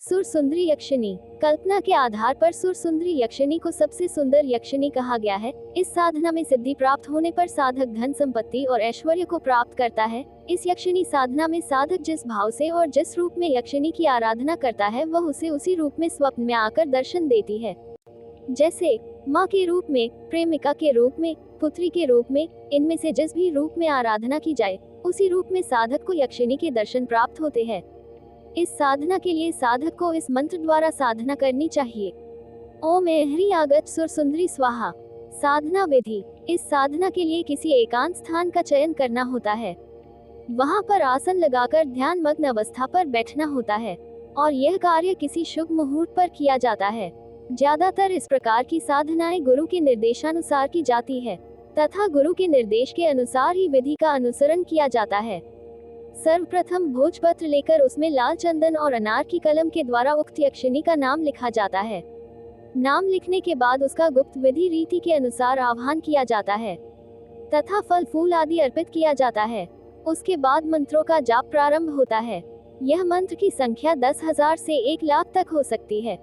सुरसुंदरी यक्षिणी। कल्पना के आधार पर सुरसुंदरी यक्षिणी को सबसे सुंदर यक्षिणी कहा गया है। इस साधना में सिद्धि प्राप्त होने पर साधक धन संपत्ति और ऐश्वर्य को प्राप्त करता है। इस यक्षिणी साधना में साधक जिस भाव से और जिस रूप में यक्षिणी की आराधना करता है वह उसे उसी रूप में स्वप्न में आकर दर्शन देती है। जैसे माँ के रूप में, प्रेमिका के रूप में, पुत्री के रूप में, इनमें से जिस भी रूप में आराधना की जाए उसी रूप में साधक को यक्षिणी के दर्शन प्राप्त होते हैं। इस साधना के लिए साधक को इस मंत्र द्वारा साधना करनी चाहिए। ओम ऐहरी आगत सुरसुंदरी स्वाहा। साधना विधि। इस साधना के लिए किसी एकांत स्थान का चयन करना होता है। वहां पर आसन लगाकर ध्यान मग्न अवस्था पर बैठना होता है और यह कार्य किसी शुभ मुहूर्त पर किया जाता है। ज्यादातर इस प्रकार की साधनाएं गुरु के निर्देशानुसार की जाती है तथा गुरु के निर्देश के अनुसार ही विधि का अनुसरण किया जाता है। सर्वप्रथम भोजपत्र लेकर उसमें लाल चंदन और अनार की कलम के द्वारा उक्त यक्षिणी का नाम लिखा जाता है। नाम लिखने के बाद उसका गुप्त विधि रीति के अनुसार आह्वान किया जाता है तथा फल फूल आदि अर्पित किया जाता है। उसके बाद मंत्रों का जाप प्रारंभ होता है। यह मंत्र की संख्या 10,000 से 1,00,000 तक हो सकती है।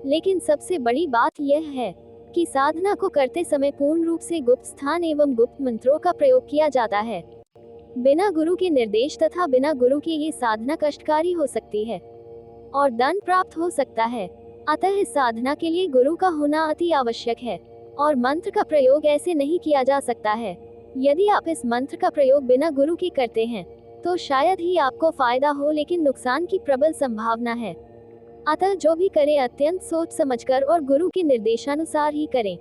लेकिन सबसे बड़ी बात यह है कि साधना को करते समय पूर्ण रूप से गुप्त स्थान एवं गुप्त मंत्रों का प्रयोग किया जाता है। बिना गुरु के निर्देश तथा बिना गुरु के ये साधना कष्टकारी हो सकती है और दंड प्राप्त हो सकता है। अतः इस साधना के लिए गुरु का होना अति आवश्यक है और मंत्र का प्रयोग ऐसे नहीं किया जा सकता है। यदि आप इस मंत्र का प्रयोग बिना गुरु के करते हैं तो शायद ही आपको फायदा हो, लेकिन नुकसान की प्रबल संभावना है। अतः जो भी करें अत्यंत सोच समझकर और गुरु के निर्देशानुसार ही करें।